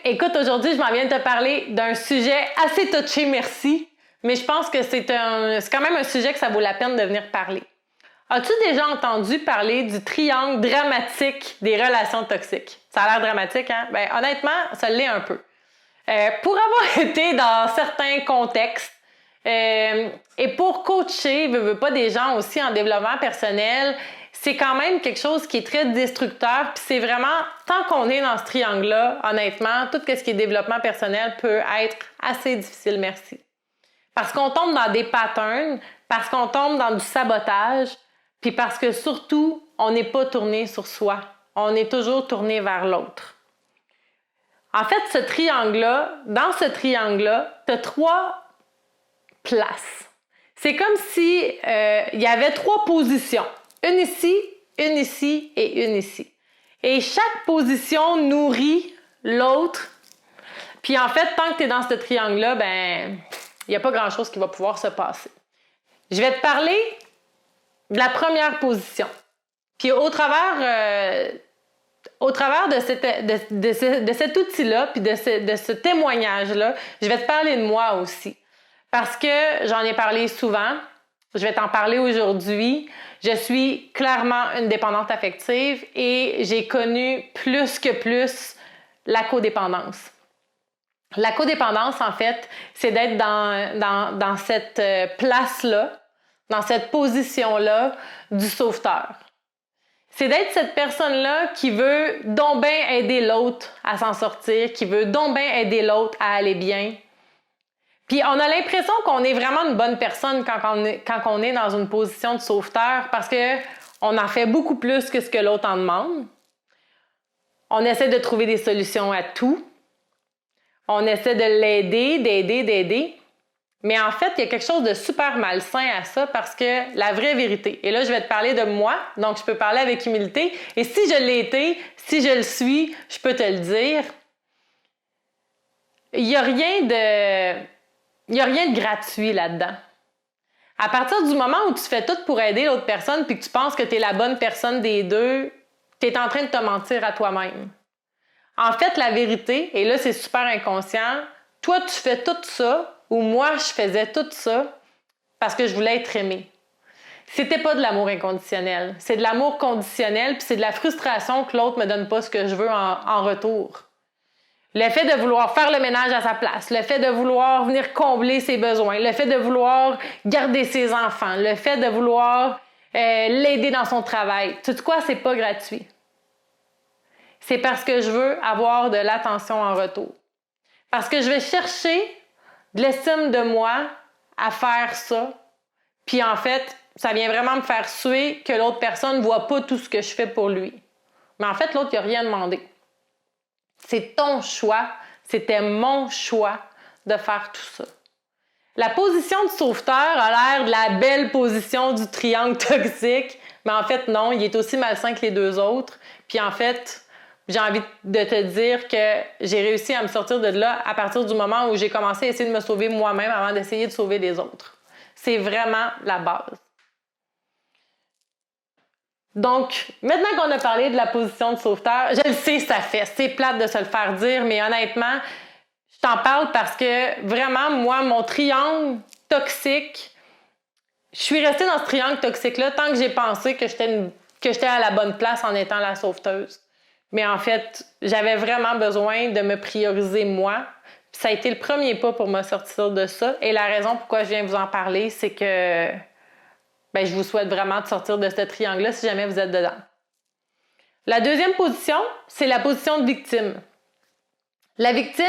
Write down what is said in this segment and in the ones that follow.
écoute, aujourd'hui, je m'en viens de te parler d'un sujet assez touché, merci, mais je pense que c'est quand même un sujet que ça vaut la peine de venir parler. As-tu déjà entendu parler du triangle dramatique des relations toxiques? Ça a l'air dramatique, hein? Ben, honnêtement, ça l'est un peu. Pour avoir été dans certains contextes et pour coacher, veux pas des gens aussi en développement personnel, c'est quand même quelque chose qui est très destructeur. Puis c'est vraiment, tant qu'on est dans ce triangle-là, honnêtement, tout ce qui est développement personnel peut être assez difficile, merci. Parce qu'on tombe dans des patterns, parce qu'on tombe dans du sabotage, puis parce que surtout, on n'est pas tourné sur soi. On est toujours tourné vers l'autre. En fait, ce triangle-là, dans ce triangle-là, tu as 3 places. C'est comme si il y avait 3 positions. Une ici et une ici. Et chaque position nourrit l'autre. Puis en fait, tant que tu es dans ce triangle-là, ben, il n'y a pas grand-chose qui va pouvoir se passer. Je vais te parler de la première position. Puis au travers de cet outil-là, puis de ce témoignage-là, je vais te parler de moi aussi. Parce que j'en ai parlé souvent, je vais t'en parler aujourd'hui. Je suis clairement une dépendante affective et j'ai connu plus que plus la codépendance. La codépendance, en fait, c'est d'être dans cette place-là, dans cette position-là du sauveteur. C'est d'être cette personne-là qui veut donc bien aider l'autre à s'en sortir, qui veut donc bien aider l'autre à aller bien. Puis on a l'impression qu'on est vraiment une bonne personne quand on est dans une position de sauveteur parce qu'on en fait beaucoup plus que ce que l'autre en demande. On essaie de trouver des solutions à tout. On essaie de l'aider, d'aider. Mais en fait, il y a quelque chose de super malsain à ça parce que la vraie vérité, et là je vais te parler de moi, donc je peux parler avec humilité, et si je l'ai été, si je le suis, je peux te le dire, il n'y a rien de gratuit là-dedans. À partir du moment où tu fais tout pour aider l'autre personne puis que tu penses que tu es la bonne personne des deux, tu es en train de te mentir à toi-même. En fait, la vérité, et là c'est super inconscient, toi tu fais tout ça, ou moi je faisais tout ça parce que je voulais être aimée. C'était pas de l'amour inconditionnel, c'est de l'amour conditionnel puis c'est de la frustration que l'autre me donne pas ce que je veux en retour. Le fait de vouloir faire le ménage à sa place, le fait de vouloir venir combler ses besoins, le fait de vouloir garder ses enfants, le fait de vouloir l'aider dans son travail, tout quoi, c'est pas gratuit. C'est parce que je veux avoir de l'attention en retour. Parce que je vais chercher de l'estime de moi à faire ça. Puis en fait, ça vient vraiment me faire suer que l'autre personne ne voit pas tout ce que je fais pour lui. Mais en fait, l'autre, il n'a rien demandé. C'est ton choix, c'était mon choix de faire tout ça. La position de sauveteur a l'air de la belle position du triangle toxique, mais en fait, non, il est aussi malsain que les deux autres. Puis en fait, j'ai envie de te dire que j'ai réussi à me sortir de là à partir du moment où j'ai commencé à essayer de me sauver moi-même avant d'essayer de sauver les autres. C'est vraiment la base. Donc, maintenant qu'on a parlé de la position de sauveteur, je le sais, ça fait, c'est plate de se le faire dire, mais honnêtement, je t'en parle parce que vraiment, moi, mon triangle toxique, je suis restée dans ce triangle toxique-là tant que j'ai pensé que j'étais à la bonne place en étant la sauveteuse. Mais en fait, j'avais vraiment besoin de me prioriser moi. Puis ça a été le premier pas pour me sortir de ça. Et la raison pourquoi je viens vous en parler, c'est que je vous souhaite vraiment de sortir de ce triangle-là si jamais vous êtes dedans. La deuxième position, c'est la position de victime. La victime,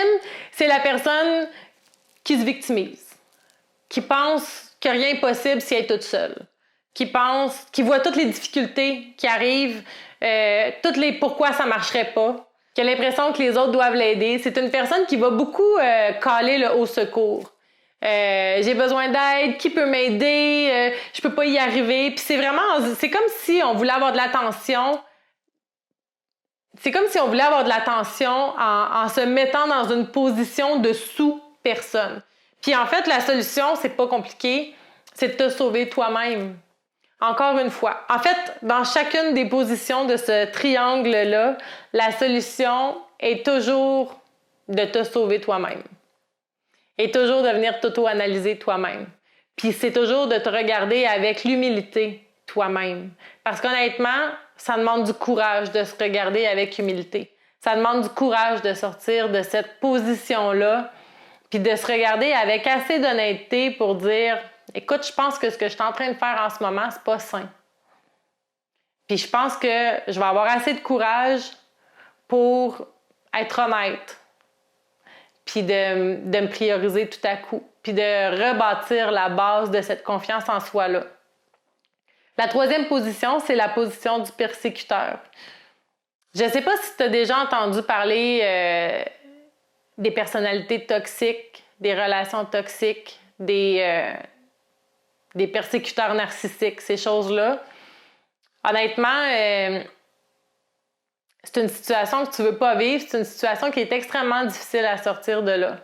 c'est la personne qui se victimise, qui pense que rien n'est possible si elle est toute seule, qui voit toutes les difficultés qui arrivent, toutes les pourquoi ça ne marcherait pas, qui a l'impression que les autres doivent l'aider. C'est une personne qui va beaucoup caler le haut secours. J'ai besoin d'aide, qui peut m'aider, je peux pas y arriver. Puis c'est comme si on voulait avoir de l'attention. C'est comme si on voulait avoir de l'attention en se mettant dans une position de sous-personne. Puis en fait, la solution, c'est pas compliqué, c'est de te sauver toi-même. Encore une fois. En fait, dans chacune des positions de ce triangle-là, la solution est toujours de te sauver toi-même. Et toujours de venir t'auto-analyser toi-même. Puis c'est toujours de te regarder avec l'humilité toi-même. Parce qu'honnêtement, ça demande du courage de se regarder avec humilité. Ça demande du courage de sortir de cette position-là, puis de se regarder avec assez d'honnêteté pour dire « Écoute, je pense que ce que je suis en train de faire en ce moment, c'est pas sain. Puis je pense que je vais avoir assez de courage pour être honnête, puis de me prioriser tout à coup, puis de rebâtir la base de cette confiance en soi-là. » La troisième position, c'est la position du persécuteur. Je ne sais pas si tu as déjà entendu parler des personnalités toxiques, des relations toxiques, des persécuteurs narcissiques, ces choses-là. Honnêtement, c'est une situation que tu ne veux pas vivre, c'est une situation qui est extrêmement difficile à sortir de là.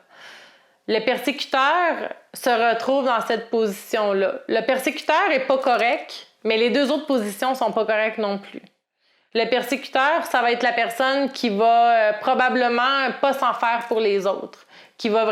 Le persécuteur se retrouve dans cette position-là. Le persécuteur n'est pas correct, mais les deux autres positions ne sont pas correctes non plus. Le persécuteur, ça va être la personne qui va probablement pas s'en faire pour les autres, qui va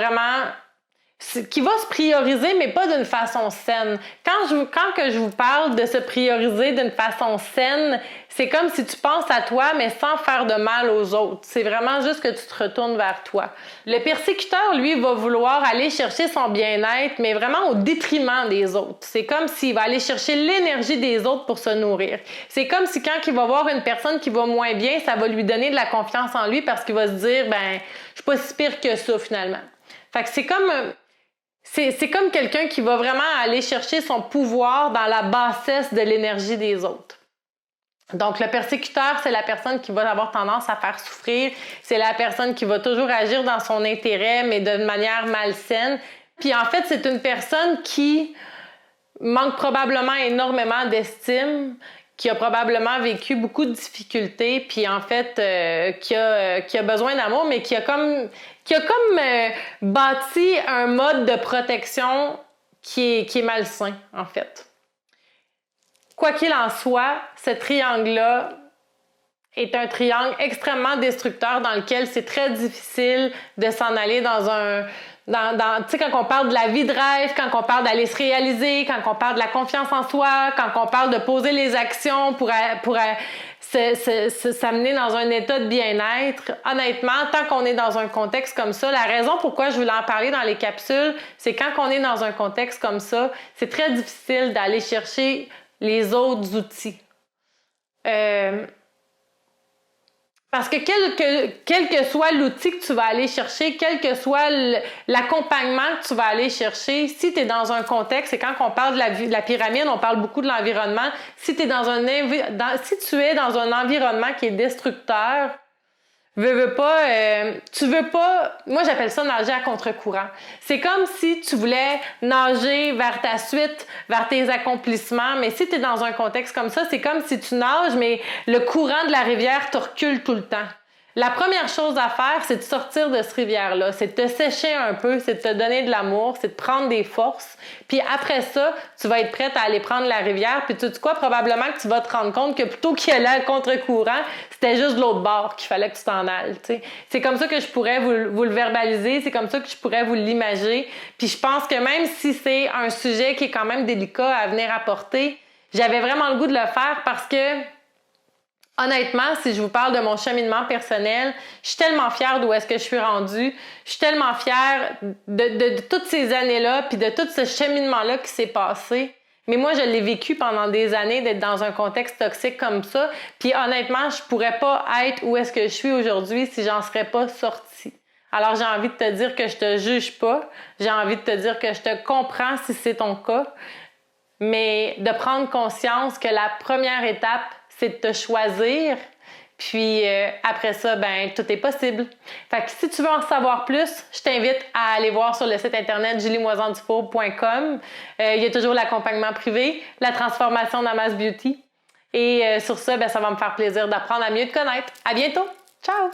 se prioriser, mais pas d'une façon saine. Quand que je vous parle de se prioriser d'une façon saine, c'est comme si tu penses à toi, mais sans faire de mal aux autres. C'est vraiment juste que tu te retournes vers toi. Le persécuteur, lui, va vouloir aller chercher son bien-être, mais vraiment au détriment des autres. C'est comme s'il va aller chercher l'énergie des autres pour se nourrir. C'est comme si quand il va voir une personne qui va moins bien, ça va lui donner de la confiance en lui parce qu'il va se dire, je suis pas si pire que ça, finalement. Fait que c'est comme quelqu'un qui va vraiment aller chercher son pouvoir dans la bassesse de l'énergie des autres. Donc, le persécuteur, c'est la personne qui va avoir tendance à faire souffrir. C'est la personne qui va toujours agir dans son intérêt, mais d'une manière malsaine. Puis, en fait, c'est une personne qui manque probablement énormément d'estime, qui a probablement vécu beaucoup de difficultés, puis en fait, qui a besoin d'amour, mais qui a comme bâti un mode de protection qui est malsain, en fait. Quoi qu'il en soit, ce triangle-là est un triangle extrêmement destructeur dans lequel c'est très difficile de s'en aller dans un... tu sais, quand on parle de la vie de rêve, quand on parle d'aller se réaliser, quand on parle de la confiance en soi, quand on parle de poser les actions pour s'amener dans un état de bien-être, honnêtement, tant qu'on est dans un contexte comme ça, la raison pourquoi je voulais en parler dans les capsules, c'est quand on est dans un contexte comme ça, c'est très difficile d'aller chercher les autres outils. Parce que quel que soit l'outil que tu vas aller chercher, quel que soit l'accompagnement que tu vas aller chercher, si tu es dans un contexte, et quand on parle de la pyramide, on parle beaucoup de l'environnement, si tu es dans un environnement qui est destructeur, tu veux pas, moi j'appelle ça nager à contre-courant. C'est comme si tu voulais nager vers ta suite, vers tes accomplissements, mais si tu es dans un contexte comme ça, c'est comme si tu nages, mais le courant de la rivière te recule tout le temps. La première chose à faire, c'est de sortir de cette rivière-là, c'est de te sécher un peu, c'est de te donner de l'amour, c'est de prendre des forces. Puis après ça, tu vas être prête à aller prendre la rivière. Puis tu sais quoi, probablement que tu vas te rendre compte que plutôt qu'y aller à contre-courant, c'était juste de l'autre bord qu'il fallait que tu t'en ailles. T'sais. C'est comme ça que je pourrais vous le verbaliser, c'est comme ça que je pourrais vous l'imager. Puis je pense que même si c'est un sujet qui est quand même délicat à venir apporter, j'avais vraiment le goût de le faire parce que honnêtement, si je vous parle de mon cheminement personnel, je suis tellement fière d'où est-ce que je suis rendue. Je suis tellement fière de toutes ces années-là, puis de tout ce cheminement-là qui s'est passé. Mais moi, je l'ai vécu pendant des années d'être dans un contexte toxique comme ça. Puis honnêtement, je pourrais pas être où est-ce que je suis aujourd'hui si j'en serais pas sortie. Alors, j'ai envie de te dire que je te juge pas. J'ai envie de te dire que je te comprends si c'est ton cas. Mais de prendre conscience que la première étape, c'est de te choisir, puis après ça, tout est possible. Fait que si tu veux en savoir plus, je t'invite à aller voir sur le site internet juliemoisandufour.com. Il y a toujours l'accompagnement privé, la transformation d'Amas Beauty. Et sur ça, ça va me faire plaisir d'apprendre à mieux te connaître. À bientôt! Ciao!